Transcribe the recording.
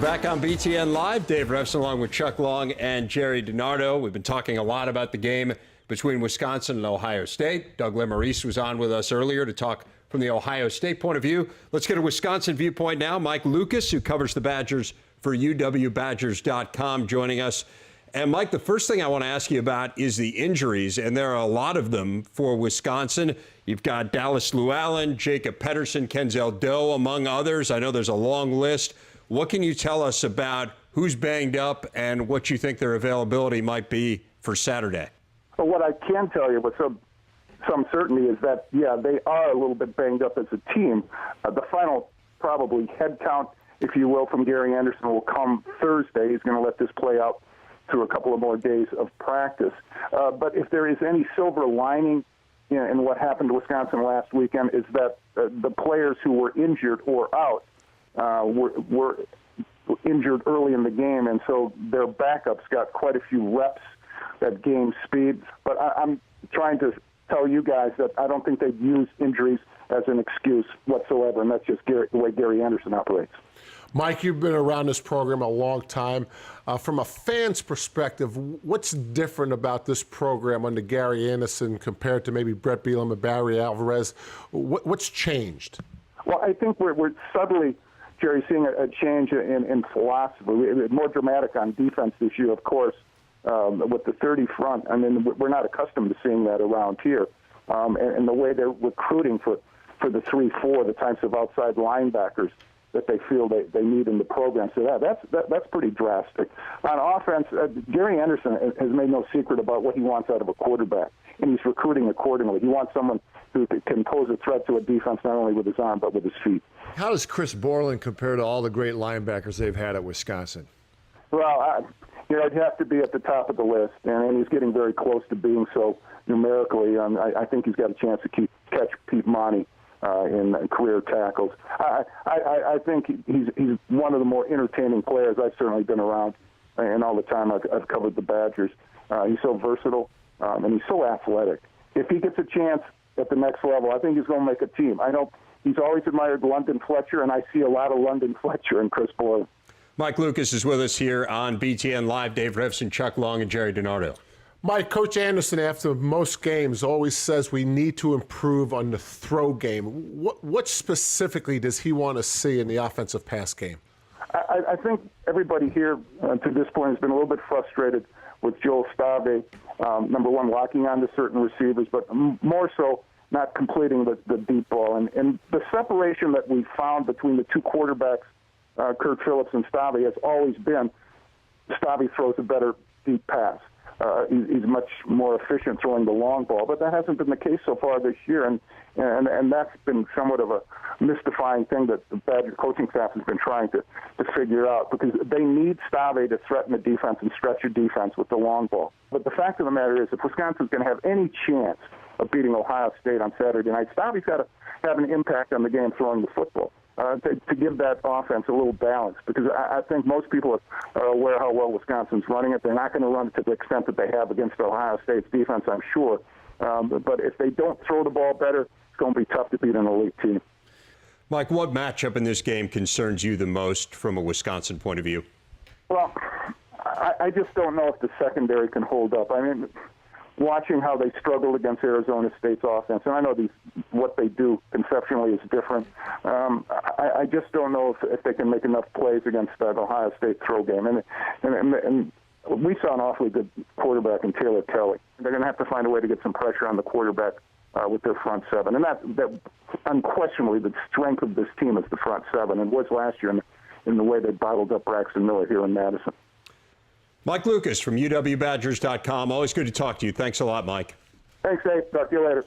Back on BTN Live, Dave Revsine along with Chuck Long and Gerry Dinardo. We've been talking a lot about the game between Wisconsin and Ohio State. Doug Lesmerises was on with us earlier to talk from the Ohio State point of view. Let's get a Wisconsin viewpoint now. Mike Lucas, who covers the Badgers for UWBadgers.com, joining us. And Mike, the first thing I want to ask you about is the injuries, and there are a lot of them for Wisconsin. You've got Dallas Llewellyn, Jacob Pedersen, Kenzel Doe, among others. I know there's a long list. What can you tell us about who's banged up and what you think their availability might be for Saturday? Well, what I can tell you with some certainty is that, yeah, they are a little bit banged up as a team. The final probably head count, if you will, from Gary Anderson will come Thursday. He's going to let this play out through a couple of more days of practice. But if there is any silver lining in what happened to Wisconsin last weekend is that the players who were injured or out were injured early in the game, and so their backups got quite a few reps at game speed. But I'm trying to tell you guys that I don't think they'd use injuries as an excuse whatsoever, and that's just the way Gary Anderson operates. Mike, you've been around this program a long time. From a fan's perspective, what's different about this program under Gary Anderson compared to maybe Brett Bielema and Barry Alvarez? What's changed? Well, I think we're subtly, Gerry, seeing a change in philosophy. More dramatic on defense this year, of course, with the 30 front. I mean, we're not accustomed to seeing that around here. And the way they're recruiting for the 3-4, the types of outside linebackers that they feel they need in the program. So that's pretty drastic. On offense, Gary Anderson has made no secret about what he wants out of a quarterback, and he's recruiting accordingly. He wants someone who can pose a threat to a defense not only with his arm but with his feet. How does Chris Borland compare to all the great linebackers they've had at Wisconsin? Well, he'd have to be at the top of the list, and he's getting very close to being so numerically. I think he's got a chance to catch Pete Monty in career tackles. I think he's one of the more entertaining players I've certainly been around in all the time I've covered the Badgers. He's so versatile, and he's so athletic. If he gets a chance at the next level, I think he's going to make a team. I know he's always admired London Fletcher, and I see a lot of London Fletcher in Chris Borland. Mike Lucas is with us here on BTN Live. Dave Revsine, Chuck Long, and Gerry Dinardo. Mike, Coach Anderson, after most games, always says we need to improve on the throw game. What specifically does he want to see in the offensive pass game? I think everybody here to this point has been a little bit frustrated with Joel Stave, number one, locking on to certain receivers, but more so not completing the deep ball. And the separation that we found between the two quarterbacks, Kurt Phillips and Stave, has always been Stave throws a better deep pass. He's much more efficient throwing the long ball, but that hasn't been the case so far this year, and that's been somewhat of a mystifying thing that the Badger coaching staff has been trying to figure out, because they need Stave to threaten the defense and stretch a defense with the long ball. But the fact of the matter is, if Wisconsin's going to have any chance of beating Ohio State on Saturday night, Stave's got to have an impact on the game throwing the football. To give that offense a little balance, because I think most people are aware how well Wisconsin's running it. They're not going to run it to the extent that they have against Ohio State's defense, I'm sure. But if they don't throw the ball better, it's going to be tough to beat an elite team. Mike, what matchup in this game concerns you the most from a Wisconsin point of view? Well, I just don't know if the secondary can hold up. I mean, watching how they struggled against Arizona State's offense, and I know what they do conceptually is different. I just don't know if they can make enough plays against that Ohio State throw game. And we saw an awfully good quarterback in Taylor Kelly. They're going to have to find a way to get some pressure on the quarterback with their front seven. And that unquestionably the strength of this team is the front seven, and was last year in the way they bottled up Braxton Miller here in Madison. Mike Lucas from UWBadgers.com. Always good to talk to you. Thanks a lot, Mike. Thanks, Dave. Talk to you later.